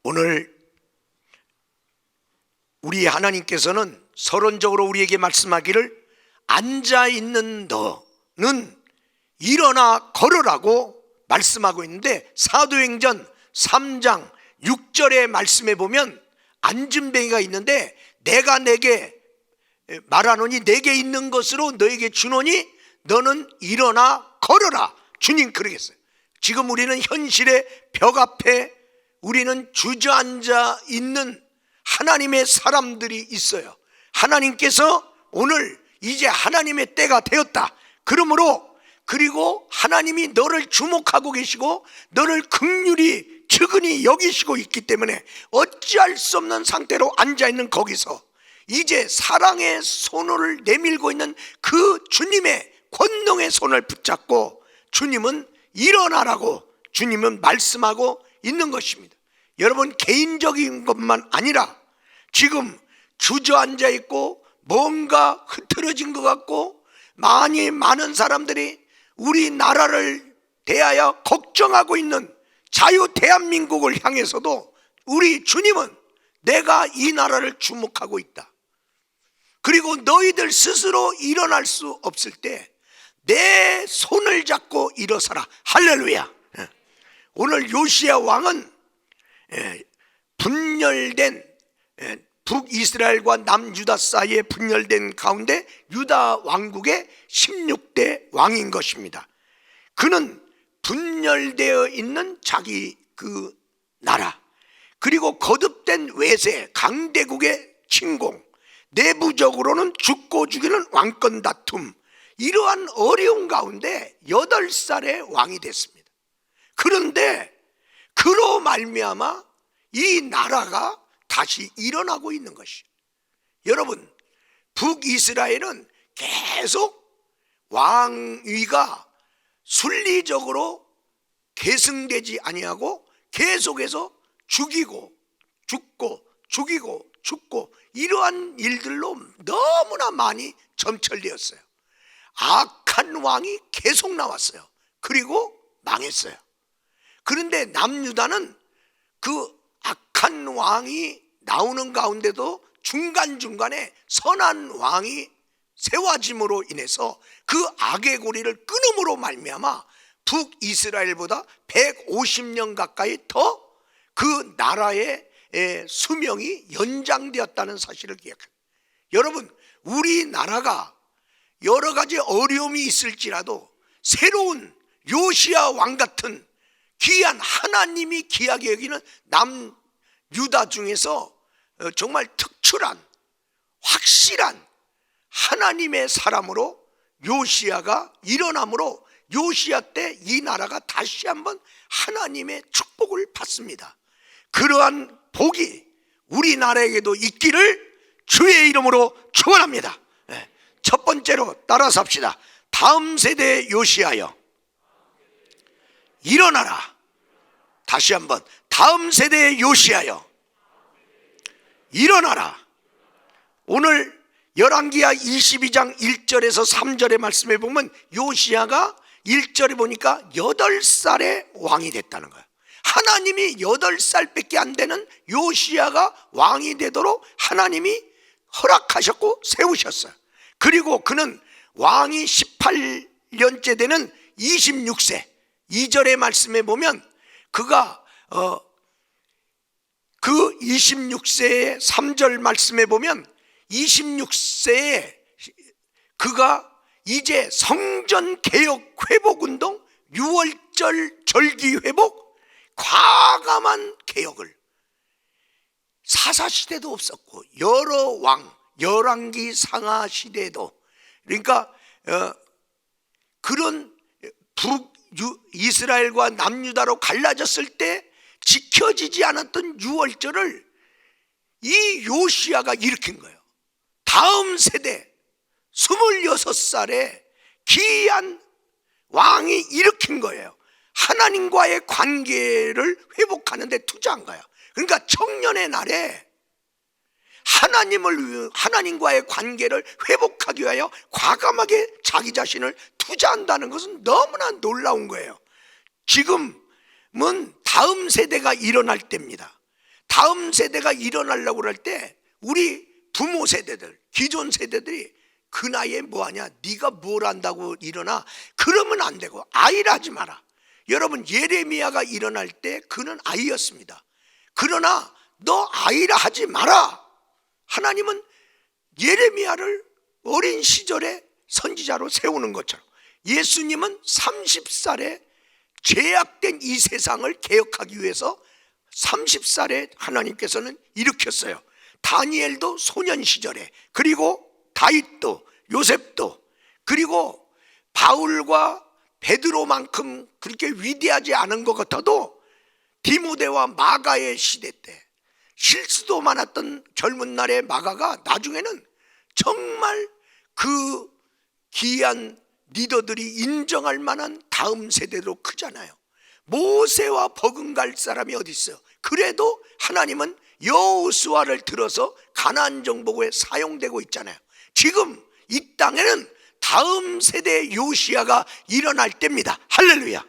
오늘 우리 하나님께서는 서론적으로 우리에게 말씀하기를 앉아있는 너는 일어나 걸으라고 말씀하고 있는데, 사도행전 3장 6절의 말씀에 보면 앉은뱅이가 있는데, 내가 내게 말하노니 내게 있는 것으로 너에게 주노니 너는 일어나 걸어라. 주님 그러겠어요. 지금 우리는 현실의 벽 앞에 우리는 주저앉아 있는 하나님의 사람들이 있어요. 하나님께서 오늘 이제 하나님의 때가 되었다. 그리고 하나님이 너를 주목하고 계시고 너를 긍휼히 측은히 여기시고 있기 때문에 어찌할 수 없는 상태로 앉아있는 거기서 이제 사랑의 손을 내밀고 있는 그 주님의 권능의 손을 붙잡고 주님은 일어나라고 주님은 말씀하고 있는 것입니다. 여러분, 개인적인 것만 아니라 지금 주저앉아 있고 뭔가 흐트러진 것 같고 많은 사람들이 우리나라를 대하여 걱정하고 있는 자유 대한민국을 향해서도 우리 주님은 내가 이 나라를 주목하고 있다. 그리고 너희들 스스로 일어날 수 없을 때 내 손을 잡고 일어서라. 할렐루야. 오늘 요시야 왕은 분열된 북이스라엘과 남유다 사이에 분열된 가운데 유다 왕국의 16대 왕인 것입니다. 그는 분열되어 있는 자기 그 나라, 그리고 거듭된 외세, 강대국의 침공, 내부적으로는 죽고 죽이는 왕권 다툼, 이러한 어려운 가운데 8살의 왕이 됐습니다. 그런데 그로 말미암아 이 나라가 다시 일어나고 있는 것이에요. 여러분, 북이스라엘은 계속 왕위가 순리적으로 계승되지 아니하고 계속해서 죽이고 죽고 이러한 일들로 너무나 많이 점철되었어요. 악한 왕이 계속 나왔어요. 그리고 망했어요. 그런데 남유다는 그 악한 왕이 나오는 가운데도 중간중간에 선한 왕이 세워짐으로 인해서 그 악의 고리를 끊음으로 말미암아 북이스라엘보다 150년 가까이 더 그 나라의 수명이 연장되었다는 사실을 기억합니다. 여러분, 우리나라가 여러 가지 어려움이 있을지라도 새로운 요시야 왕 같은 귀한 하나님이 귀하게 여기는 남유다 중에서 정말 특출한 확실한 하나님의 사람으로 요시야가 일어남으로 요시야 때 이 나라가 다시 한번 하나님의 축복을 받습니다. 그러한 복이 우리나라에게도 있기를 주의 이름으로 축원합니다. 첫 번째로 따라서 합시다. 다음 세대의 요시야여 일어나라. 다시 한번, 다음 세대의 요시야여 일어나라. 오늘 열왕기하 22장 1절에서 3절의 말씀에 보면 요시야가 1절에 보니까 8살의 왕이 됐다는 거예요. 하나님이 8살밖에 안 되는 요시야가 왕이 되도록 하나님이 허락하셨고 세우셨어요. 그리고 그는 왕이 18년째 되는 26세 2절의 말씀에 보면 그가 그 26세의 3절 말씀에 보면 26세에 그가 이제 성전 개혁 회복 운동, 6월절 절기 회복, 과감한 개혁을, 사사시대도 없었고 여러 왕, 열왕기 상하 시대도, 그러니까 그런 북이스라엘과 남유다로 갈라졌을 때 지켜지지 않았던 6월절을 이 요시야가 일으킨 거예요. 다음 세대 26살의 귀한 왕이 일으킨 거예요. 하나님과의 관계를 회복하는 데 투자한 거예요. 그러니까 청년의 날에 하나님과의 관계를 회복하기 위하여 과감하게 자기 자신을 투자한다는 것은 너무나 놀라운 거예요. 지금은 다음 세대가 일어날 때입니다. 다음 세대가 일어나려고 그럴 때 우리 부모 세대들, 기존 세대들이 그 나이에 뭐하냐, 네가 뭘 안다고 일어나, 그러면 안 되고 아이라 하지 마라. 여러분, 예레미야가 일어날 때 그는 아이였습니다. 그러나 너 아이라 하지 마라. 하나님은 예레미야를 어린 시절에 선지자로 세우는 것처럼 예수님은 30살에 죄악된 이 세상을 개혁하기 위해서 30살에 하나님께서는 일으켰어요. 다니엘도 소년 시절에, 그리고 다윗도, 요셉도, 그리고 바울과 베드로만큼 그렇게 위대하지 않은 것 같아도 디모데와 마가의 시대 때 실수도 많았던 젊은 날의 마가가 나중에는 정말 그 귀한 리더들이 인정할 만한 다음 세대로 크잖아요. 모세와 버금갈 사람이 어디 있어요? 그래도 하나님은 여호수아를 들어서 가나안 정복에 사용되고 있잖아요. 지금 이 땅에는 다음 세대의 요시야가 일어날 때입니다. 할렐루야.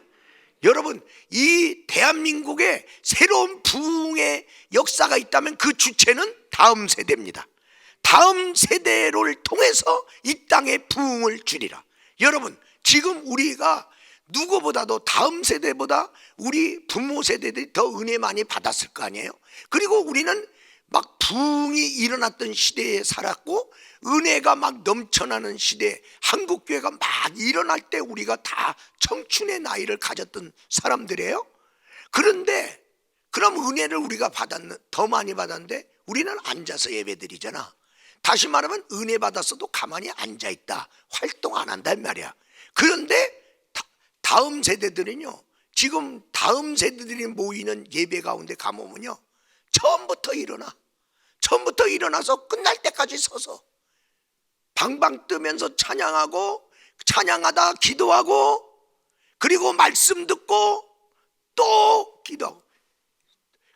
여러분, 이 대한민국에 새로운 부흥의 역사가 있다면 그 주체는 다음 세대입니다. 다음 세대를 통해서 이 땅에 부흥을 주리라. 여러분, 지금 우리가 누구보다도 다음 세대보다 우리 부모 세대들이 더 은혜 많이 받았을 거 아니에요. 그리고 우리는 막 부흥이 일어났던 시대에 살았고 은혜가 막 넘쳐나는 시대에 한국교회가 막 일어날 때 우리가 다 청춘의 나이를 가졌던 사람들이에요. 그런데 그럼 은혜를 우리가 더 많이 받았는데 우리는 앉아서 예배드리잖아. 다시 말하면 은혜 받았어도 가만히 앉아있다, 활동 안 한단 말이야. 그런데 다음 세대들은요, 지금 다음 세대들이 모이는 예배 가운데 가보면요, 처음부터 일어나서 끝날 때까지 서서 방방 뜨면서 찬양하고, 찬양하다 기도하고, 그리고 말씀 듣고 또 기도하고,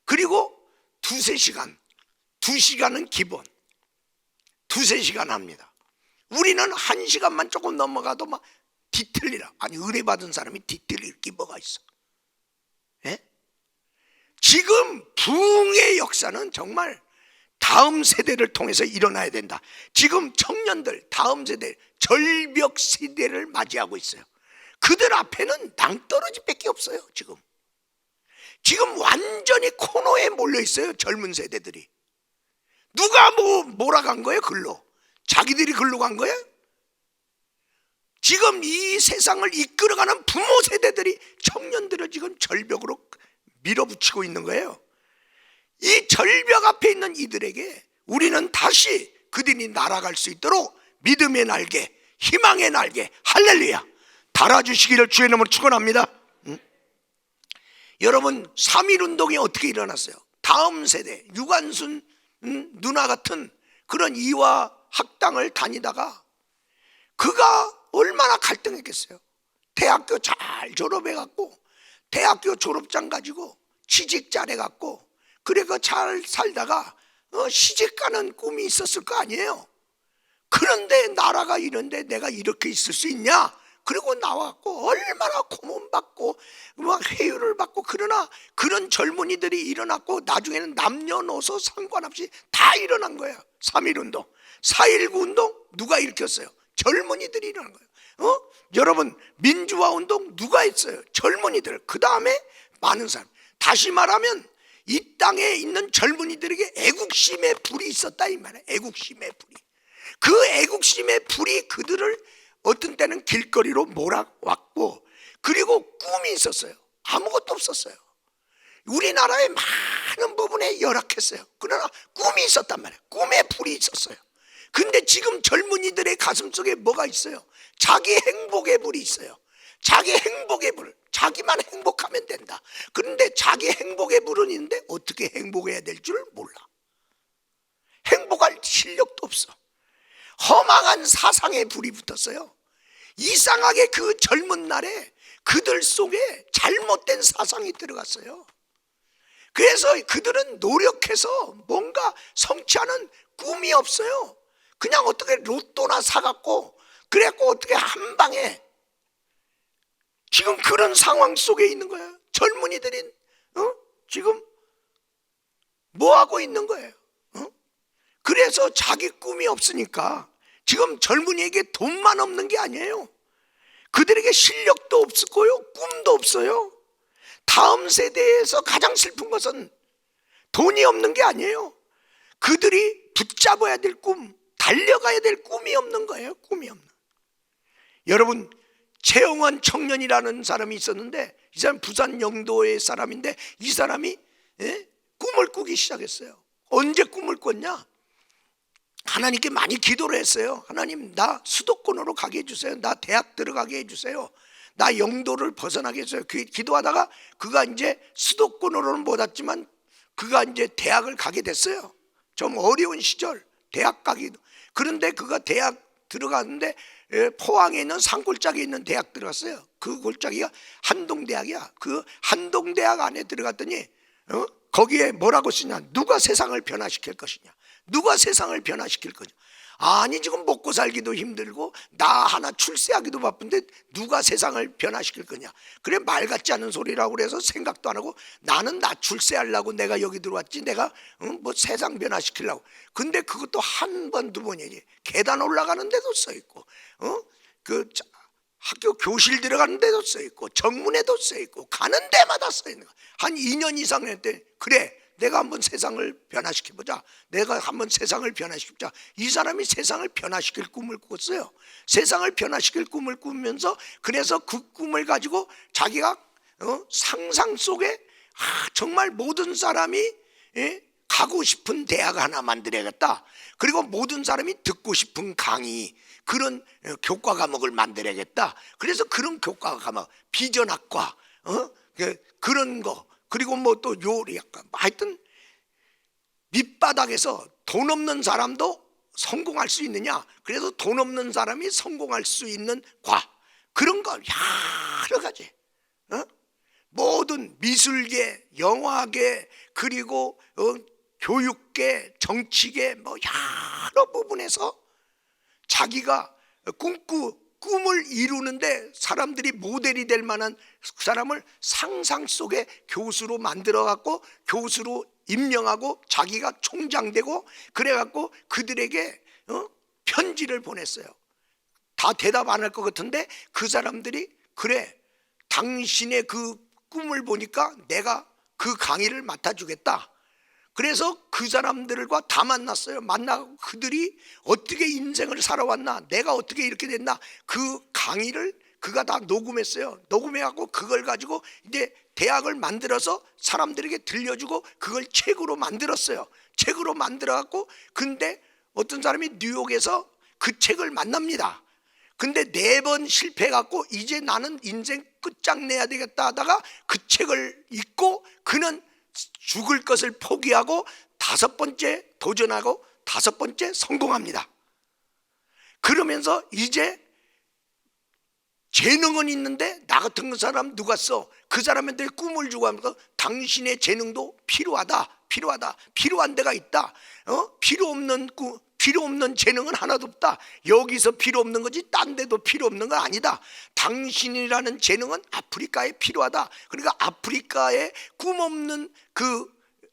그리고 2시간은 기본 2-3시간 합니다. 우리는 1시간만 조금 넘어가도 막 뒤틀리라. 아니, 은혜 받은 사람이 뒤틀릴 게 뭐가 있어? 예? 지금 부흥의 역사는 정말 다음 세대를 통해서 일어나야 된다. 지금 청년들, 다음 세대, 절벽 세대를 맞이하고 있어요. 그들 앞에는 낭떠러지밖에 없어요. 지금 완전히 코너에 몰려 있어요. 젊은 세대들이. 누가 몰아간 거예요? 글로. 자기들이 글로 간 거예요? 지금 이 세상을 이끌어가는 부모 세대들이 청년들을 지금 절벽으로 밀어붙이고 있는 거예요. 이 절벽 앞에 있는 이들에게 우리는 다시 그들이 날아갈 수 있도록 믿음의 날개, 희망의 날개, 할렐루야, 달아주시기를 주의 이름으로 축원합니다. 여러분, 3.1운동이 어떻게 일어났어요? 다음 세대, 유관순 누나 같은 그런 이화 학당을 다니다가 그가 얼마나 갈등했겠어요. 대학교 잘 졸업해갖고 대학교 졸업장 가지고 취직 잘해갖고 그래 그 잘 살다가 시집가는 꿈이 있었을 거 아니에요. 그런데 나라가 이런데 내가 이렇게 있을 수 있냐? 그리고 나왔고 얼마나 고문받고 막 회유를 받고, 그러나 그런 젊은이들이 일어났고 나중에는 남녀노소 상관없이 다 일어난 거예요. 3.1운동, 4.19 운동 누가 일으켰어요? 젊은이들이 일어난 거예요. 여러분, 민주화 운동 누가 했어요? 젊은이들. 그 다음에 많은 사람. 다시 말하면 이 땅에 있는 젊은이들에게 애국심의 불이 있었다 이 말이에요. 애국심의 불이. 그 애국심의 불이 그들을 어떤 때는 길거리로 몰아왔고, 그리고 꿈이 있었어요. 아무것도 없었어요. 우리나라의 많은 부분에 열악했어요. 그러나 꿈이 있었단 말이에요. 꿈의 불이 있었어요. 근데 지금 젊은이들의 가슴 속에 뭐가 있어요? 자기 행복의 불이 있어요. 자기 행복의 불. 자기만 행복하면 된다. 그런데 자기 행복의 불은 있는데 어떻게 행복해야 될 줄 몰라. 행복할 실력도 없어. 허망한 사상의 불이 붙었어요. 이상하게 그 젊은 날에 그들 속에 잘못된 사상이 들어갔어요. 그래서 그들은 노력해서 뭔가 성취하는 꿈이 없어요. 그냥 어떻게 로또나 사갖고 그래갖고 어떻게 한 방에 지금 그런 상황 속에 있는 거예요. 젊은이들이 지금 하고 있는 거예요. 그래서 자기 꿈이 없으니까 지금 젊은이에게 돈만 없는 게 아니에요. 그들에게 실력도 없고요, 꿈도 없어요. 다음 세대에서 가장 슬픈 것은 돈이 없는 게 아니에요. 그들이 붙잡아야 될 꿈, 달려가야 될 꿈이 없는 거예요. 꿈이 없는. 여러분, 최영원 청년이라는 사람이 있었는데, 이 사람 부산 영도의 사람인데, 이 사람이 꿈을 꾸기 시작했어요. 언제 꿈을 꿨냐? 하나님께 많이 기도를 했어요. 하나님, 나 수도권으로 가게 해주세요. 나 대학 들어가게 해주세요. 나 영도를 벗어나게 해주세요. 기도하다가 그가 이제 수도권으로는 못 왔지만 그가 이제 대학을 가게 됐어요. 좀 어려운 시절 대학 가기도. 그런데 그가 대학 들어갔는데 포항에 있는 산골짜기에 있는 대학 들어갔어요. 그 골짜기가 한동대학이야. 그 한동대학 안에 들어갔더니 거기에 뭐라고 쓰냐? 누가 세상을 변화시킬 것이냐? 누가 세상을 변화시킬 거냐? 아니, 지금 먹고 살기도 힘들고 나 하나 출세하기도 바쁜데 누가 세상을 변화시킬 거냐? 그래, 말 같지 않은 소리라고 그래서 생각도 안 하고, 나는 나 출세하려고 내가 여기 들어왔지, 내가 뭐 세상 변화시키려고. 근데 그것도 한 번, 두 번이지. 계단 올라가는 데도 써 있고, 그 학교 교실 들어가는 데도 써 있고, 정문에도 써 있고, 가는 데마다 써 있는 거야. 한 2년 이상 했더니, 그래, 내가 한번 세상을 변화시켜보자. 내가 한번 세상을 변화시키자. 이 사람이 세상을 변화시킬 꿈을 꿨어요. 세상을 변화시킬 꿈을 꾸면서, 그래서 그 꿈을 가지고 자기가 상상 속에 정말 모든 사람이 가고 싶은 대학 하나 만들어야겠다. 그리고 모든 사람이 듣고 싶은 강의, 그런 교과 과목을 만들어야겠다. 그래서 그런 교과 과목, 비전학과, 그런 거, 그리고 뭐 또 요리학과, 하여튼 밑바닥에서 돈 없는 사람도 성공할 수 있느냐, 그래서 돈 없는 사람이 성공할 수 있는 과, 그런 거 여러 가지, 모든 미술계, 영화계, 그리고 교육계, 정치계, 뭐 여러 부분에서 자기가 꿈을 이루는데 사람들이 모델이 될 만한 그 사람을 상상 속에 교수로 만들어 갖고 교수로 임명하고 자기가 총장되고, 그래 갖고 그들에게 편지를 보냈어요. 다 대답 안 할 것 같은데 그 사람들이, 그래, 당신의 그 꿈을 보니까 내가 그 강의를 맡아주겠다. 그래서 그 사람들과 다 만났어요. 만나고 그들이 어떻게 인생을 살아왔나, 내가 어떻게 이렇게 됐나, 그 강의를 그가 다 녹음했어요. 녹음해갖고 그걸 가지고 이제 대학을 만들어서 사람들에게 들려주고 그걸 책으로 만들었어요. 책으로 만들어갖고, 근데 어떤 사람이 뉴욕에서 그 책을 만납니다. 근데 4번 실패해갖고 이제 나는 인생 끝장내야 되겠다 하다가 그 책을 읽고 그는 죽을 것을 포기하고 5번째 도전하고 5번째 성공합니다. 그러면서 이제 재능은 있는데 나 같은 사람 누가 써? 그 사람한테 꿈을 주고 하면서 당신의 재능도 필요하다. 필요한 데가 있다. 필요 없는 재능은 하나도 없다. 여기서 필요 없는 거지 딴 데도 필요 없는 건 아니다. 당신이라는 재능은 아프리카에 필요하다. 그러니까 아프리카에 꿈 없는 그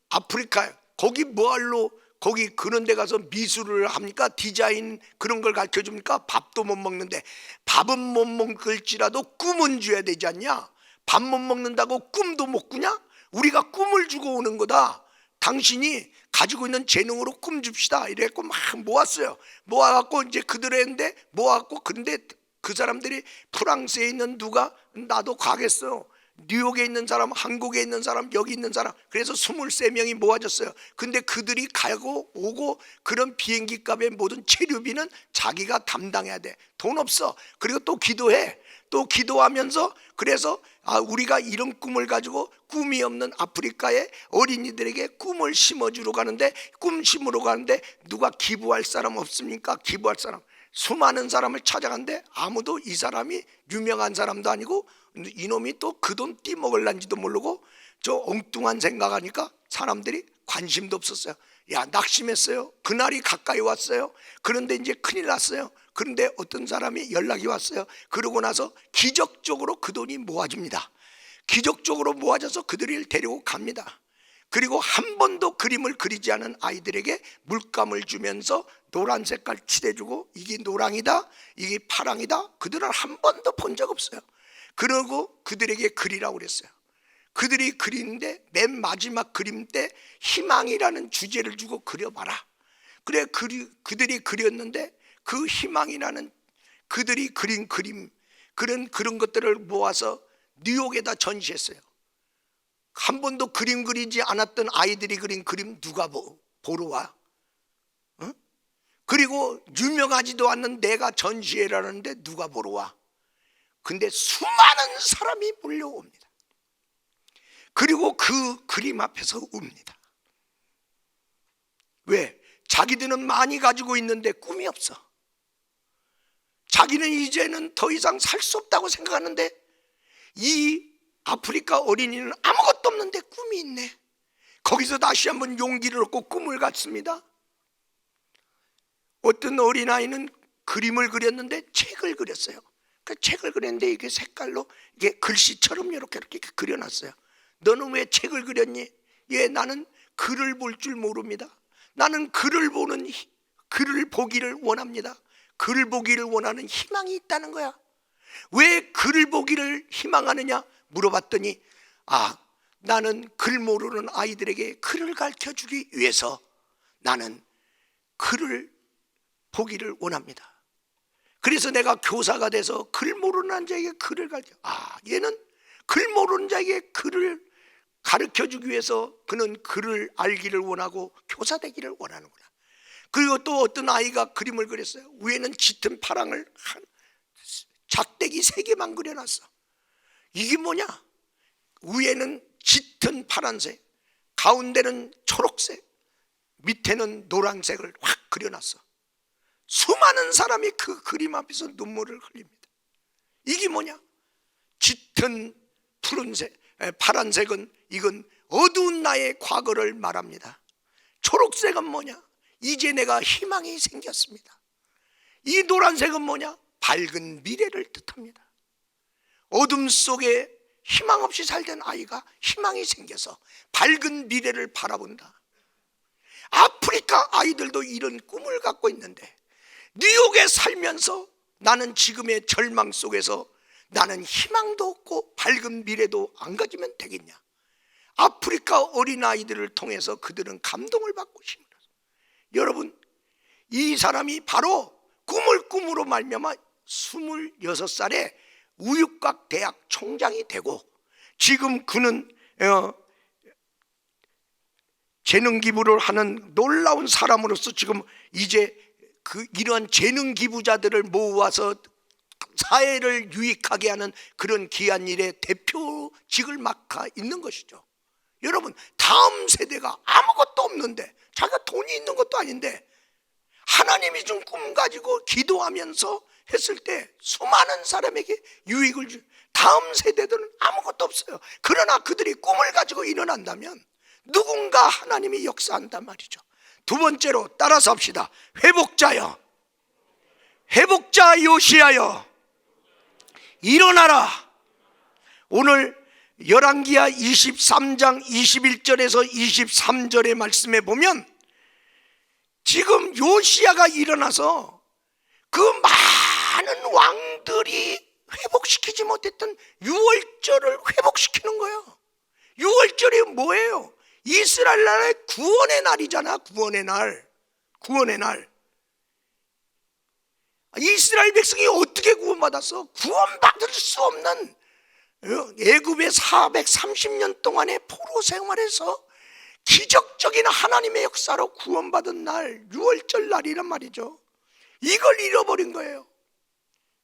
아프리카, 거기 뭐할로, 거기 그런 데 가서 미술을 합니까? 디자인 그런 걸 가르쳐 줍니까? 밥도 못 먹는데. 밥은 못 먹을지라도 꿈은 줘야 되지 않냐? 밥 못 먹는다고 꿈도 못 꾸냐? 우리가 꿈을 주고 오는 거다. 당신이 가지고 있는 재능으로 꿈 줍시다. 이래갖고 막 모았어요. 모아갖고 이제 그들 했는데 모아갖고, 근데 그 사람들이 프랑스에 있는 누가 나도 가겠어요. 뉴욕에 있는 사람, 한국에 있는 사람, 여기 있는 사람, 그래서 23명이 모아졌어요. 근데 그들이 가고 오고 그런 비행기 값의 모든 체류비는 자기가 담당해야 돼. 돈 없어. 그리고 또 기도해. 또 기도하면서, 그래서 우리가 이런 꿈을 가지고 꿈이 없는 아프리카의 어린이들에게 꿈을 심어주러 가는데, 꿈 심으러 가는데 누가 기부할 사람 없습니까? 기부할 사람. 수많은 사람을 찾아간데 아무도 이 사람이 유명한 사람도 아니고, 이놈이 또 그 돈 띠먹을란지도 모르고 저 엉뚱한 생각하니까 사람들이 관심도 없었어요. 야, 낙심했어요. 그날이 가까이 왔어요. 그런데 이제 큰일 났어요. 그런데 어떤 사람이 연락이 왔어요. 그러고 나서 기적적으로 그 돈이 모아집니다. 기적적으로 모아져서 그들을 데리고 갑니다. 그리고 한 번도 그림을 그리지 않은 아이들에게 물감을 주면서 노란 색깔 칠해주고 이게 노랑이다, 이게 파랑이다, 그들은 한 번도 본 적 없어요. 그러고 그들에게 그리라고 그랬어요. 그들이 그리는데 맨 마지막 그림 때 희망이라는 주제를 주고 그려봐라. 그래 그들이 그렸는데 그 희망이라는 그들이 그린 그림, 그런 것들을 모아서 뉴욕에다 전시했어요. 한 번도 그림 그리지 않았던 아이들이 그린 그림 누가 보러 와? 그리고 유명하지도 않는 내가 전시회라는데 누가 보러 와? 근데 수많은 사람이 몰려옵니다. 그리고 그 그림 앞에서 웁니다. 왜? 자기들은 많이 가지고 있는데 꿈이 없어. 자기는 이제는 더 이상 살 수 없다고 생각하는데 이 아프리카 어린이는 아무것도 없는데 꿈이 있네. 거기서 다시 한번 용기를 얻고 꿈을 갖습니다. 어떤 어린아이는 그림을 그렸는데 책을 그렸어요. 그 책을 그렸는데 이게 색깔로 이게 글씨처럼 이렇게 그려놨어요. 너는 왜 책을 그렸니? 예, 나는 글을 볼 줄 모릅니다. 나는 글을 보기를 원합니다. 글을 보기를 원하는 희망이 있다는 거야. 왜 글을 보기를 희망하느냐 물어봤더니 나는 글 모르는 아이들에게 글을 가르쳐주기 위해서 나는 글을 보기를 원합니다. 그래서 내가 교사가 돼서 글 모르는 자에게 글을 가르쳐. 얘는 글 모르는 자에게 글을 가르쳐주기 위해서 그는 글을 알기를 원하고 교사 되기를 원하는구나. 그리고 또 어떤 아이가 그림을 그렸어요. 위에는 짙은 파랑을 작대기 3개만 그려놨어. 이게 뭐냐? 위에는 짙은 파란색, 가운데는 초록색, 밑에는 노란색을 확 그려놨어. 수많은 사람이 그 그림 앞에서 눈물을 흘립니다. 이게 뭐냐? 짙은 푸른색, 파란색은 이건 어두운 나의 과거를 말합니다. 초록색은 뭐냐? 이제 내가 희망이 생겼습니다. 이 노란색은 뭐냐? 밝은 미래를 뜻합니다. 어둠 속에 희망 없이 살던 아이가 희망이 생겨서 밝은 미래를 바라본다. 아프리카 아이들도 이런 꿈을 갖고 있는데 뉴욕에 살면서 나는 지금의 절망 속에서 나는 희망도 없고 밝은 미래도 안 가지면 되겠냐? 아프리카 어린아이들을 통해서 그들은 감동을 받고 힘을 얻어요. 여러분, 이 사람이 바로 꿈을 꿈으로 말미암아 26살에 우육각 대학 총장이 되고 지금 그는 재능 기부를 하는 놀라운 사람으로서 지금 이제 이러한 재능 기부자들을 모아서 사회를 유익하게 하는 그런 귀한 일의 대표직을 맡아 있는 것이죠. 여러분, 다음 세대가 아무것도 없는데 자기가 돈이 있는 것도 아닌데 하나님이 준 꿈 가지고 기도하면서 했을 때 수많은 사람에게 유익을 줄 다음 세대들은 아무것도 없어요. 그러나 그들이 꿈을 가지고 일어난다면 누군가 하나님이 역사한단 말이죠. 두 번째로 따라서 합시다. 회복자여, 회복자 요시야여 일어나라. 오늘 열왕기하 23장 21절에서 23절의 말씀에 보면 지금 요시야가 일어나서 그 많은 왕들이 회복시키지 못했던 유월절을 회복시키는 거예요. 유월절이 뭐예요? 이스라엘 나라의 구원의 날이잖아. 구원의 날. 구원의 날. 이스라엘 백성이 어떻게 구원받았어? 구원받을 수 없는 애굽의 430년 동안의 포로 생활에서 기적적인 하나님의 역사로 구원받은 날, 유월절 날이란 말이죠. 이걸 잃어버린 거예요.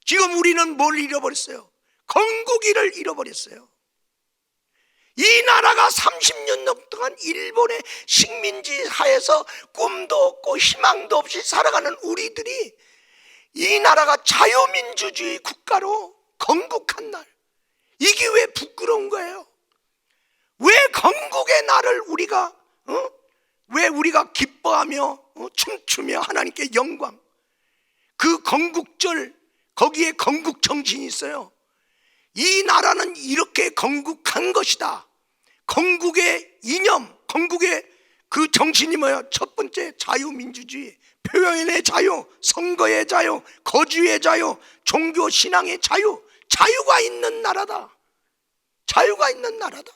지금 우리는 뭘 잃어버렸어요? 건국일을 잃어버렸어요. 이 나라가 30년 동안 일본의 식민지 하에서 꿈도 없고 희망도 없이 살아가는 우리들이 이 나라가 자유민주주의 국가로 건국한 날, 이게 왜 부끄러운 거예요? 왜 건국의 날을 왜 우리가 기뻐하며 춤추며 하나님께 영광, 그 건국절, 거기에 건국 정신이 있어요. 이 나라는 이렇게 건국한 것이다. 건국의 이념, 건국의 그 정신이 뭐야? 첫 번째 자유민주주의, 표현의 자유, 선거의 자유, 거주의 자유, 종교 신앙의 자유. 자유가 있는 나라다. 자유가 있는 나라다.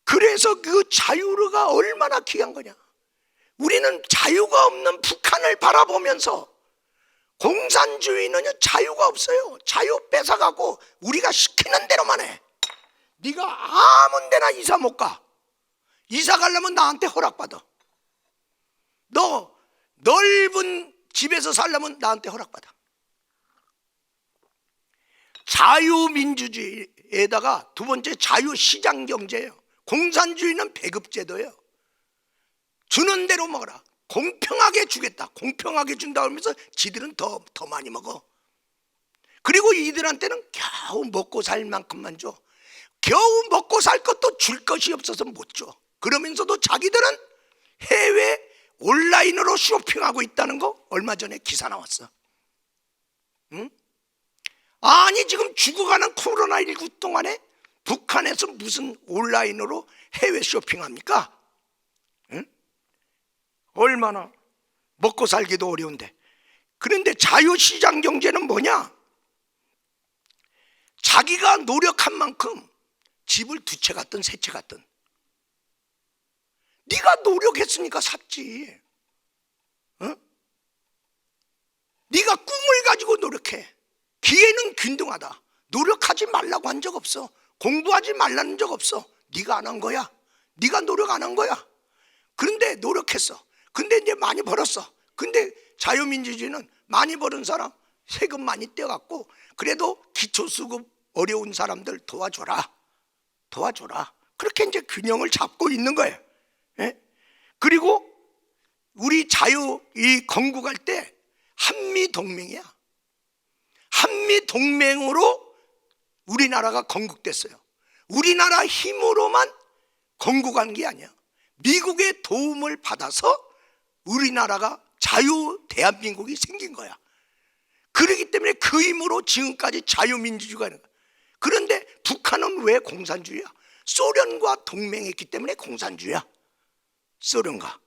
그래서 그 자유가 얼마나 귀한 거냐. 우리는 자유가 없는 북한을 바라보면서 공산주의는 자유가 없어요. 자유 뺏어가고 우리가 시키는 대로만 해. 네가 아무 데나 이사 못 가. 이사 가려면 나한테 허락받아. 너 넓은 집에서 살려면 나한테 허락받아. 자유민주주의에다가 두 번째 자유시장경제예요. 공산주의는 배급제도예요. 주는 대로 먹어라. 공평하게 주겠다. 공평하게 준다 하면서 지들은 더 많이 먹어. 그리고 이들한테는 겨우 먹고 살 만큼만 줘. 겨우 먹고 살 것도 줄 것이 없어서 못 줘. 그러면서도 자기들은 해외 온라인으로 쇼핑하고 있다는 거 얼마 전에 기사 나왔어. 응? 아니 지금 죽어가는 코로나19 동안에 북한에서 무슨 온라인으로 해외 쇼핑합니까? 응? 얼마나 먹고 살기도 어려운데. 그런데 자유시장 경제는 뭐냐? 자기가 노력한 만큼 집을 두 채 갖든 세 채 갖든 네가 노력했으니까 샀지. 어? 네가 꿈을 가지고 노력해. 기회는 균등하다. 노력하지 말라고 한 적 없어. 공부하지 말라는 적 없어. 네가 안 한 거야. 네가 노력 안 한 거야. 그런데 노력했어. 근데 이제 많이 벌었어. 근데 자유민주주의는 많이 버는 사람 세금 많이 떼어갖고 그래도 기초수급 어려운 사람들 도와줘라. 도와줘라. 그렇게 이제 균형을 잡고 있는 거예요. 예? 그리고 우리 이 건국할 때 한미동맹이야. 한미동맹으로 우리나라가 건국됐어요. 우리나라 힘으로만 건국한 게 아니야. 미국의 도움을 받아서 우리나라가 자유 대한민국이 생긴 거야. 그렇기 때문에 그 힘으로 지금까지 자유민주주의가 있는 거야. 그런데 북한은 왜 공산주의야? 소련과 동맹했기 때문에 공산주의야. 소련과.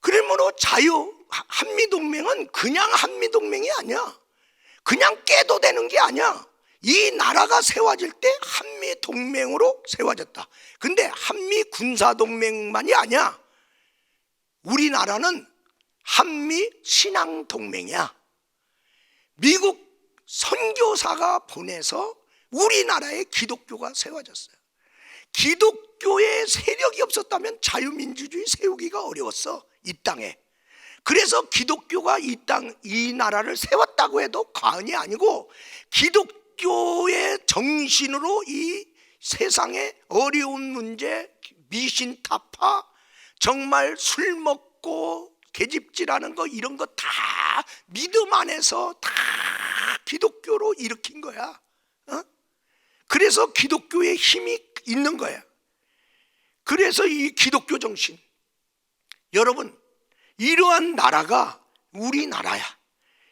그러므로 한미동맹은 그냥 한미동맹이 아니야. 그냥 깨도 되는 게 아니야. 이 나라가 세워질 때 한미동맹으로 세워졌다. 근데 한미군사동맹만이 아니야. 우리나라는 한미신앙동맹이야. 미국 선교사가 보내서 우리나라에 기독교가 세워졌어요. 기독교의 세력이 없었다면 자유민주주의 세우기가 어려웠어. 이 땅에. 그래서 기독교가 이 나라를 세웠다고 해도 과언이 아니고 기독교의 정신으로 이 세상의 어려운 문제, 미신 타파, 정말 술 먹고 계집질하는 거 이런 거 다 믿음 안에서 다 기독교로 일으킨 거야. 어? 그래서 기독교의 힘이 있는 거야. 그래서 이 기독교 정신, 여러분 이러한 나라가 우리나라야.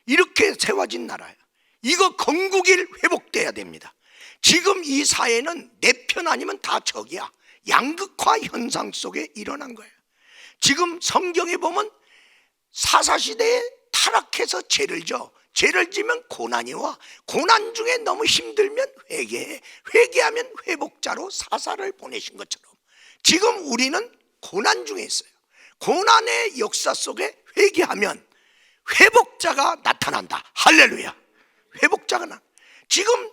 이렇게 세워진 나라야. 이거 건국이 회복돼야 됩니다. 지금 이 사회는 내 편 아니면 다 적이야. 양극화 현상 속에 일어난 거예요. 지금 성경에 보면 사사시대에 타락해서 죄를 져. 죄를 지면 고난이 와. 고난 중에 너무 힘들면 회개해. 회개하면 회복자로 사사를 보내신 것처럼 지금 우리는 고난 중에 있어요. 고난의 역사 속에 회개하면 회복자가 나타난다. 할렐루야. 회복자가 지금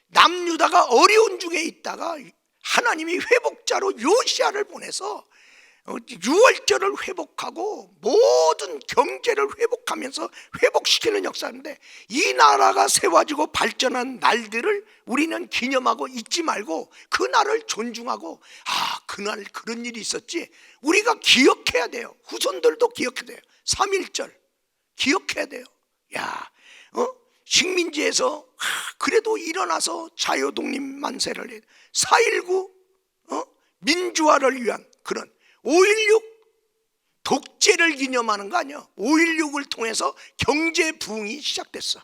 남유다가 어려운 중에 있다가 하나님이 회복자로 요시야를 보내서 유월절을 회복하고 모든 경제를 회복하면서 회복시키는 역사인데, 이 나라가 세워지고 발전한 날들을 우리는 기념하고 잊지 말고 그 날을 존중하고, 그날 그런 일이 있었지 우리가 기억해야 돼요. 후손들도 기억해야 돼요. 3.1절 기억해야 돼요. 식민지에서 그래도 일어나서 자유독립 만세를 해. 4.19 민주화를 위한 그런 5.16 독재를 기념하는 거 아니야. 5.16을 통해서 경제 부흥이 시작됐어.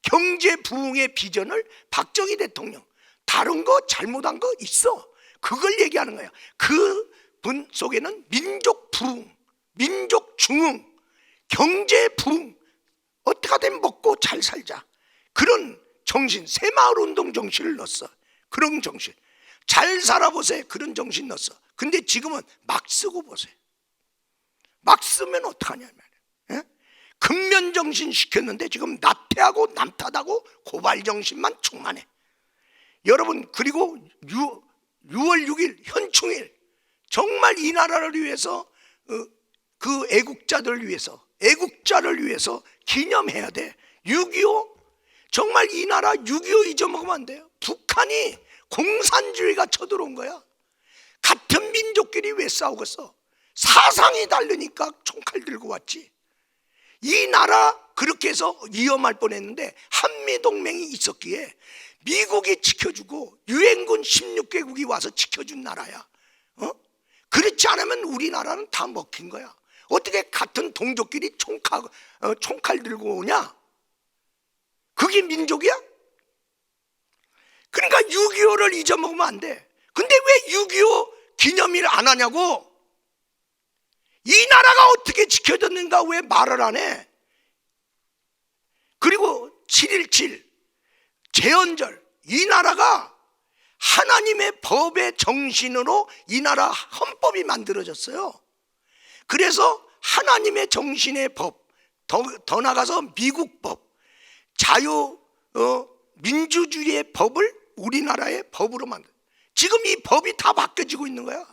경제 부흥의 비전을 박정희 대통령, 다른 거 잘못한 거 있어. 그걸 얘기하는 거예요. 그 분 속에는 민족 부흥, 민족 중흥, 경제 부흥, 어떻게 하든 먹고 잘 살자, 그런 정신, 새마을운동 정신을 넣었어. 그런 정신, 잘 살아보세요, 그런 정신 넣었어. 근데 지금은 막 쓰고 보세요. 막 쓰면 어떡하냐 말이에요. 근면정신 시켰는데 지금 나태하고 남탓하고 고발정신만 충만해. 여러분, 그리고 6월 6일 현충일, 정말 이 나라를 위해서, 그 애국자들을 위해서, 애국자를 위해서 기념해야 돼. 6.25, 정말 이 나라 6.25 잊어먹으면 안 돼요. 북한이 공산주의가 쳐들어온 거야. 같은 민족끼리 왜 싸우겠어? 사상이 다르니까 총칼 들고 왔지. 이 나라 그렇게 해서 위험할 뻔했는데 한미동맹이 있었기에 미국이 지켜주고 유엔군 16개국이 와서 지켜준 나라야. 그렇지 않으면 우리나라는 다 먹힌 거야. 어떻게 같은 동족끼리 총칼 들고 오냐? 그게 민족이야? 그러니까 6.25를 잊어먹으면 안 돼. 근데 왜 6.25 기념일을 안 하냐고? 이 나라가 어떻게 지켜졌는가 왜 말을 안 해? 그리고 7.17 제헌절, 이 나라가 하나님의 법의 정신으로 이 나라 헌법이 만들어졌어요. 그래서 하나님의 정신의 법, 더 나가서 미국 법, 민주주의의 법을 우리나라의 법으로 만들. 지금 이 법이 다 바뀌어지고 있는 거야.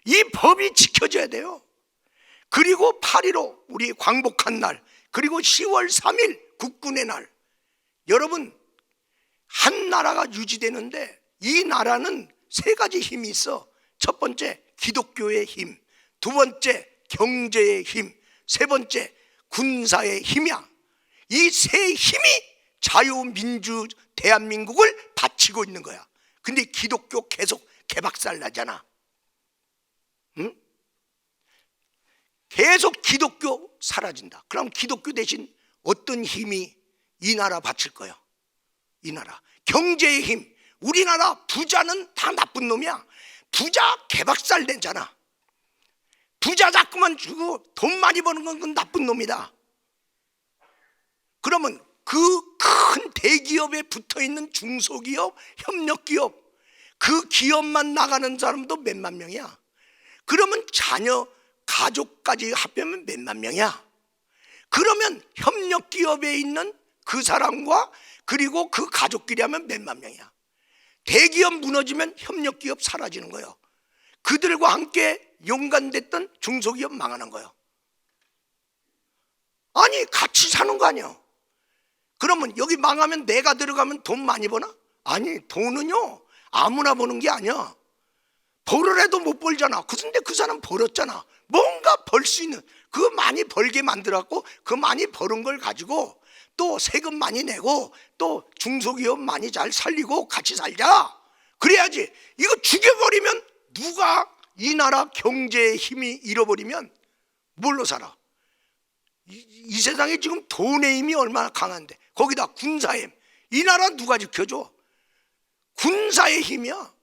이 법이 지켜져야 돼요. 그리고 8.15 우리 광복한 날, 그리고 10월 3일 국군의 날. 여러분, 한 나라가 유지되는데 이 나라는 세 가지 힘이 있어. 첫 번째 기독교의 힘, 두 번째 경제의 힘, 세 번째 군사의 힘이야. 이 세 힘이 자유민주 대한민국을 바치고 있는 거야. 근데 기독교 계속 개박살 나잖아. 응? 계속 기독교 사라진다. 그럼 기독교 대신 어떤 힘이 이 나라 바칠 거야? 이 나라 경제의 힘. 우리나라 부자는 다 나쁜 놈이야. 부자 개박살 내잖아. 부자 자꾸만 주고 돈 많이 버는 건 그건 나쁜 놈이다. 그러면 그 큰 대기업에 붙어있는 중소기업, 협력기업, 그 기업만 나가는 사람도 몇만 명이야. 그러면 자녀, 가족까지 합하면 몇만 명이야. 그러면 협력기업에 있는 그 사람과 그리고 그 가족끼리 하면 몇만 명이야. 대기업 무너지면 협력기업 사라지는 거예요. 그들과 함께 용감됐던 중소기업 망하는 거예요. 아니, 같이 사는 거 아니야. 그러면 여기 망하면 내가 들어가면 돈 많이 버나? 아니, 돈은요 아무나 버는 게 아니야. 벌으래도 못 벌잖아. 근데 그 사람 벌었잖아. 뭔가 벌 수 있는, 그거 많이 벌게 만들었고 그 많이 벌은 걸 가지고 또 세금 많이 내고 또 중소기업 많이 잘 살리고 같이 살자. 그래야지. 이거 죽여버리면 누가 이 나라 경제의 힘이 잃어버리면 뭘로 살아? 이 세상에 지금 돈의 힘이 얼마나 강한데 거기다 군사의 힘. 이 나라 누가 지켜줘? 군사의 힘이야.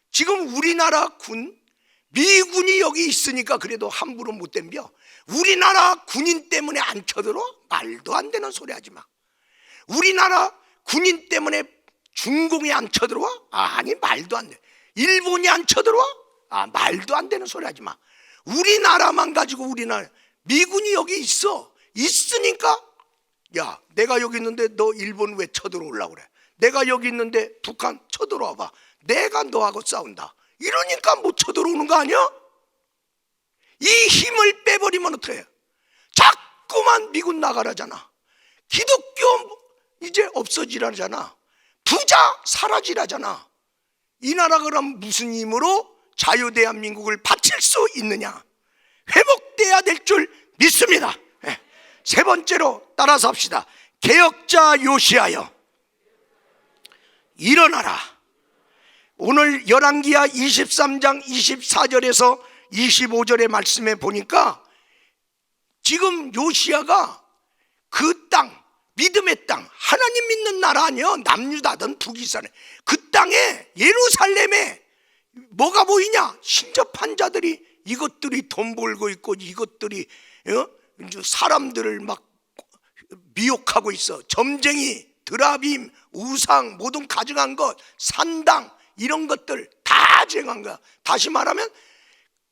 지금 우리나라 미군이 여기 있으니까 그래도 함부로 못 덤벼. 우리나라 군인 때문에 안 쳐들어? 말도 안 되는 소리 하지 마. 우리나라 군인 때문에 중공이 안 쳐들어와? 아니, 말도 안 돼. 일본이 안 쳐들어와? 말도 안 되는 소리 하지 마. 우리나라만 가지고 우리나라 미군이 여기 있으니까 야, 내가 여기 있는데 너 일본 왜 쳐들어오려고 그래? 내가 여기 있는데 북한 쳐들어와 봐. 내가 너하고 싸운다. 이러니까 못 쳐들어오는 거 아니야? 이 힘을 빼버리면 어떡해? 자꾸만 미군 나가라잖아. 기독교 이제 없어지라잖아. 부자 사라지라잖아. 이 나라 그럼 무슨 힘으로 자유대한민국을 바칠 수 있느냐? 회복돼야 될 줄 믿습니다. 세 번째로 따라서 합시다. 개혁자 요시하여 일어나라. 오늘 열왕기하 23장 24절에서 25절의 말씀에 보니까 지금 요시야가 그 땅, 믿음의 땅, 하나님 믿는 나라 아니요, 남유다든 북이스라엘, 그 땅에 예루살렘에 뭐가 보이냐? 신접한 자들이 이것들이 돈 벌고 있고 이것들이 사람들을 막 미혹하고 있어. 점쟁이, 드라빔, 우상, 모든 가져간 것, 산당 이런 것들 다 제거한 거야. 다시 말하면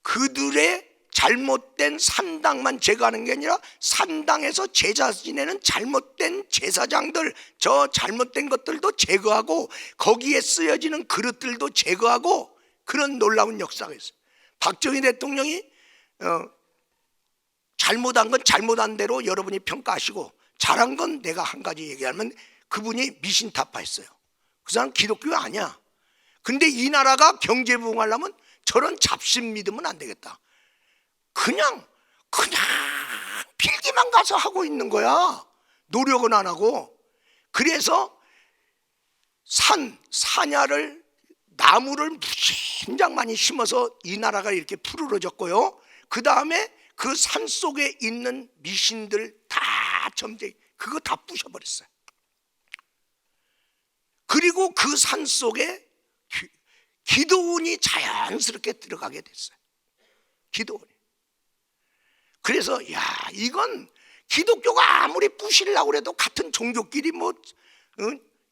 그들의 잘못된 산당만 제거하는 게 아니라 산당에서 제사 지내는 잘못된 제사장들, 저 잘못된 것들도 제거하고 거기에 쓰여지는 그릇들도 제거하고 그런 놀라운 역사가 있어요. 박정희 대통령이 잘못한 건 잘못한 대로 여러분이 평가하시고 잘한 건 내가 한 가지 얘기하면 그분이 미신타파했어요. 그 사람 기독교 아니야. 근데 이 나라가 경제 부흥하려면 저런 잡신 믿으면 안 되겠다. 그냥 필기만 가서 하고 있는 거야. 노력은 안 하고. 그래서 사냐를 나무를 무진장 많이 심어서 이 나라가 이렇게 푸르러졌고요. 그 다음에 그 산 속에 있는 미신들 다 점쟁이 그거 다 부셔버렸어요. 그리고 그 산 속에 기도원이 자연스럽게 들어가게 됐어요. 기도원이. 그래서 이건 기독교가 아무리 부시려고 해도 같은 종교끼리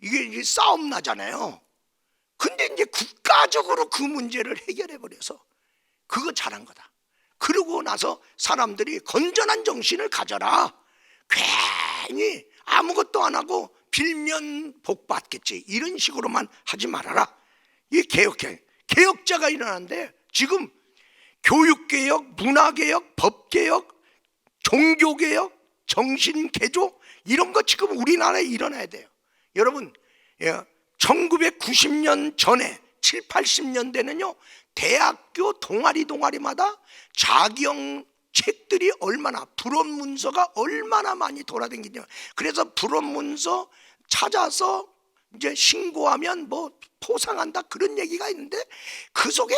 이게 싸움 나잖아요. 근데 이제 국가적으로 그 문제를 해결해 버려서 그거 잘한 거다. 그러고 나서 사람들이 건전한 정신을 가져라. 괜히 아무것도 안 하고 빌면 복 받겠지. 이런 식으로만 하지 말아라. 이 개혁자가 일어나는데 지금 교육개혁, 문화개혁, 법개혁, 종교개혁, 정신개조 이런 거 지금 우리나라에 일어나야 돼요. 여러분 1990년 전에 7, 80년대는요 대학교 동아리마다 자경책들이 얼마나 불원문서가 얼마나 많이 돌아다니냐. 그래서 불원문서 찾아서 이제 신고하면 포상한다 그런 얘기가 있는데 그 속에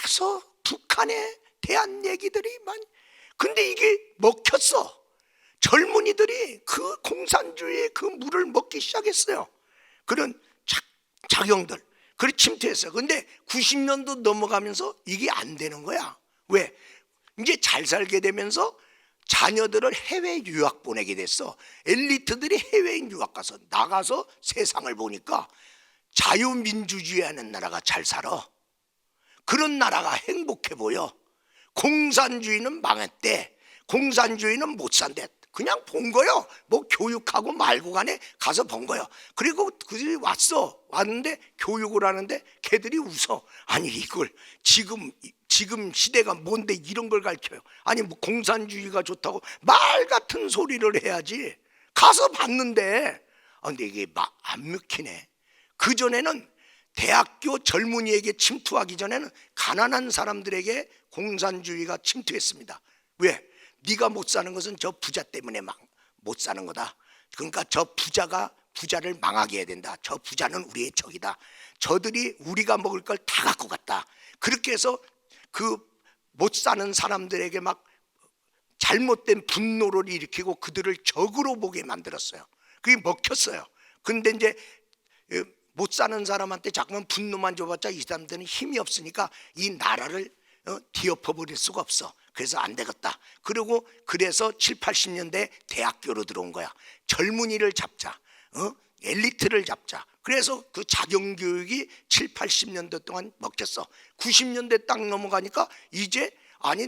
가서 북한에 대한 얘기들이 많이. 근데 이게 먹혔어. 젊은이들이 그 공산주의의 그 물을 먹기 시작했어요. 그런 작용들. 그래 침투했어요. 근데 90년도 넘어가면서 이게 안 되는 거야. 왜? 이제 잘 살게 되면서 자녀들을 해외 유학 보내게 됐어. 엘리트들이 해외 유학 가서 나가서 세상을 보니까 자유민주주의하는 나라가 잘 살아. 그런 나라가 행복해 보여. 공산주의는 망했대. 공산주의는 못 산대. 그냥 본 거요. 교육하고 말고 간에 가서 본 거요. 그리고 그들이 왔는데 교육을 하는데 걔들이 웃어. 아니 이걸 지금 시대가 뭔데 이런 걸 가르쳐요. 아니 공산주의가 좋다고 말 같은 소리를 해야지. 가서 봤는데 근데 이게 막 안 먹히네. 그전에는 대학교 젊은이에게 침투하기 전에는 가난한 사람들에게 공산주의가 침투했습니다. 왜? 네가 못 사는 것은 저 부자 때문에 못 사는 거다. 그러니까 저 부자를 망하게 해야 된다. 저 부자는 우리의 적이다. 저들이 우리가 먹을 걸 다 갖고 갔다. 그렇게 해서 그 못 사는 사람들에게 막 잘못된 분노를 일으키고 그들을 적으로 보게 만들었어요. 그게 먹혔어요. 근데 이제 못 사는 사람한테 자꾸만 분노만 줘봤자 이 사람들은 힘이 없으니까 이 나라를 뒤엎어버릴 수가 없어. 그래서 안 되겠다. 그래서 7, 80년대 대학교로 들어온 거야. 젊은이를 잡자. 엘리트를 잡자. 그래서 그 자경교육이 7, 80년대 동안 먹혔어. 90년대 딱 넘어가니까 이제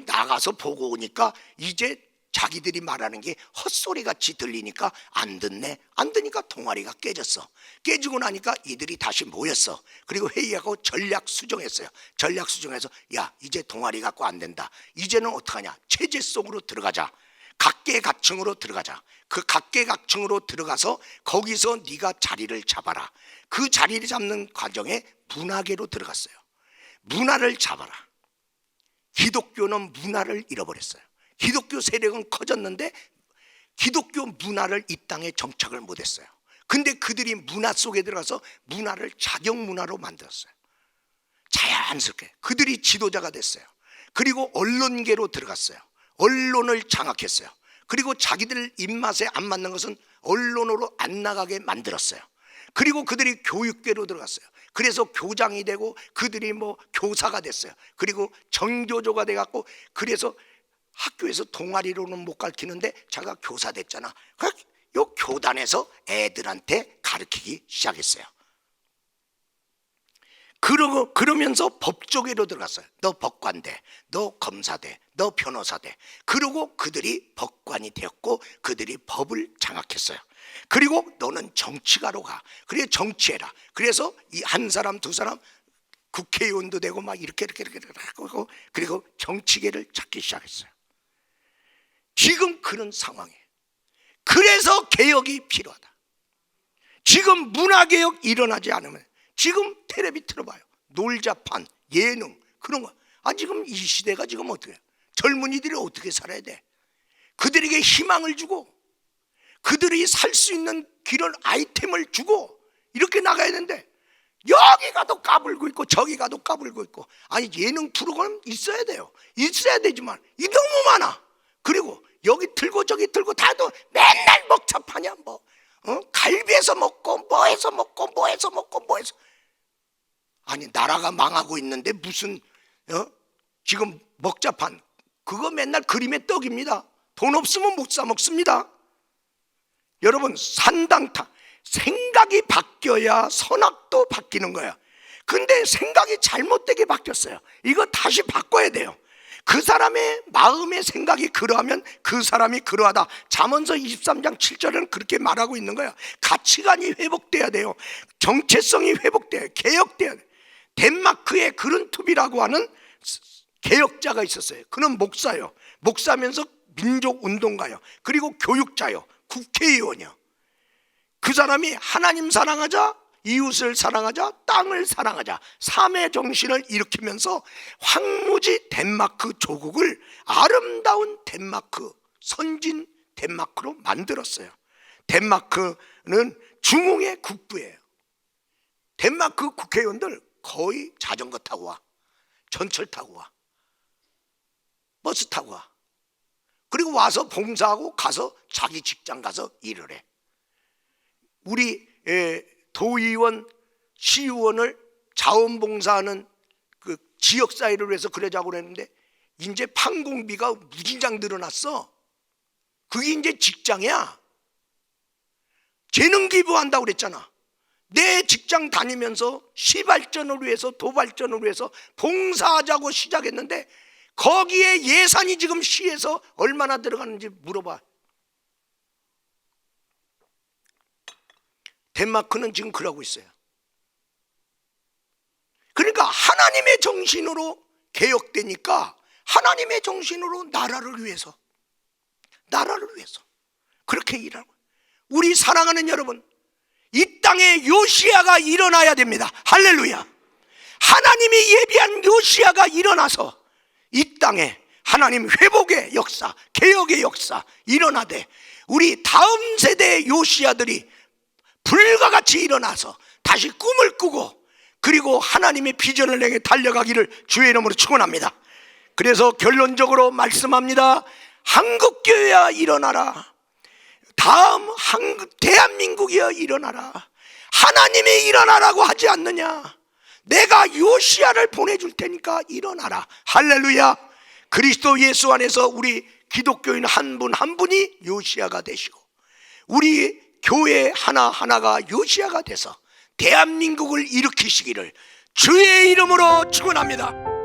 나가서 보고 오니까 이제 자기들이 말하는 게 헛소리같이 들리니까 안 듣네. 안 듣니까 동아리가 깨졌어. 깨지고 나니까 이들이 다시 모였어. 그리고 회의하고 전략 수정했어요. 전략 수정해서 이제 동아리 갖고 안 된다. 이제는 어떡하냐. 체제 속으로 들어가자. 각계각층으로 들어가자. 그 각계각층으로 들어가서 거기서 네가 자리를 잡아라. 그 자리를 잡는 과정에 문화계로 들어갔어요. 문화를 잡아라. 기독교는 문화를 잃어버렸어요. 기독교 세력은 커졌는데 기독교 문화를 이 땅에 정착을 못했어요. 근데 그들이 문화 속에 들어가서 문화를 자경 문화로 만들었어요. 자연스럽게 그들이 지도자가 됐어요. 그리고 언론계로 들어갔어요. 언론을 장악했어요. 그리고 자기들 입맛에 안 맞는 것은 언론으로 안 나가게 만들었어요. 그리고 그들이 교육계로 들어갔어요. 그래서 교장이 되고 그들이 뭐 교사가 됐어요. 그리고 정교조가 돼갖고 그래서 학교에서 동아리로는 못 가르치는데 자기가 교사 됐잖아. 요 교단에서 애들한테 가르치기 시작했어요. 그러면서 법조계로 들어갔어요. 너 법관돼, 너 검사돼, 너 변호사돼. 그러고 그들이 법관이 되었고 그들이 법을 장악했어요. 그리고 너는 정치가로 가. 그래 정치해라. 그래서 이 한 사람 두 사람 국회의원도 되고 막 이렇게 하고 그리고 정치계를 찾기 시작했어요. 지금 그런 상황이에요. 그래서 개혁이 필요하다. 지금 문화개혁 일어나지 않으면 지금 텔레비 틀어봐요. 놀자판, 예능 그런 거. 지금 이 시대가 지금 어떻게 해요? 젊은이들이 어떻게 살아야 돼? 그들에게 희망을 주고 그들이 살 수 있는 그런 아이템을 주고 이렇게 나가야 되는데 여기 가도 까불고 있고 저기 가도 까불고 있고. 예능 프로그램 있어야 돼요. 있어야 되지만 이 너무 많아. 그리고 여기 틀고 저기 틀고 다도 맨날 먹자파냐 뭐. 갈비에서 먹고 뭐해서 먹고 뭐해서 먹고 뭐해서. 나라가 망하고 있는데 무슨 지금 먹자판 그거 맨날 그림의 떡입니다. 돈 없으면 못 사 먹습니다. 여러분 산당타 생각이 바뀌어야 선악도 바뀌는 거야. 근데 생각이 잘못되게 바뀌었어요. 이거 다시 바꿔야 돼요. 그 사람의 마음의 생각이 그러하면 그 사람이 그러하다. 잠언서 23장 7절은 그렇게 말하고 있는 거야. 가치관이 회복돼야 돼요. 정체성이 회복돼야 돼요. 개혁돼야 돼요. 덴마크의 그른투비라고 하는 개혁자가 있었어요. 그는 목사요. 목사면서 민족운동가요. 그리고 교육자요. 국회의원이요. 그 사람이 하나님 사랑하자, 이웃을 사랑하자, 땅을 사랑하자, 삶의 정신을 일으키면서 황무지 덴마크 조국을 아름다운 덴마크, 선진 덴마크로 만들었어요. 덴마크는 중흥의 국부예요. 덴마크 국회의원들 거의 자전거 타고 와, 전철 타고 와, 버스 타고 와. 그리고 와서 봉사하고 가서 자기 직장 가서 일을 해. 우리 도의원, 시의원을 자원봉사하는 그 지역사회를 위해서 그러자고 그랬는데 이제 판공비가 무진장 늘어났어. 그게 이제 직장이야. 재능 기부한다고 그랬잖아. 내 직장 다니면서 시발전을 위해서 도발전을 위해서 봉사하자고 시작했는데 거기에 예산이 지금 시에서 얼마나 들어가는지 물어봐. 덴마크는 지금 그러고 있어요. 그러니까 하나님의 정신으로 개혁되니까 하나님의 정신으로 나라를 위해서 그렇게 일하고. 우리 사랑하는 여러분, 이 땅에 요시야가 일어나야 됩니다. 할렐루야. 하나님이 예비한 요시야가 일어나서 이 땅에 하나님 회복의 역사, 개혁의 역사 일어나되 우리 다음 세대의 요시야들이 불과 같이 일어나서 다시 꿈을 꾸고 그리고 하나님의 비전을 향해 달려가기를 주의 이름으로 축원합니다. 그래서 결론적으로 말씀합니다. 한국교회야 일어나라. 다음 대한민국이여 일어나라. 하나님이 일어나라고 하지 않느냐. 내가 요시야를 보내줄 테니까 일어나라. 할렐루야. 그리스도 예수 안에서 우리 기독교인 한 분 한 분이 요시야가 되시고 우리 교회 하나하나가 요시야가 돼서 대한민국을 일으키시기를 주의 이름으로 축원합니다.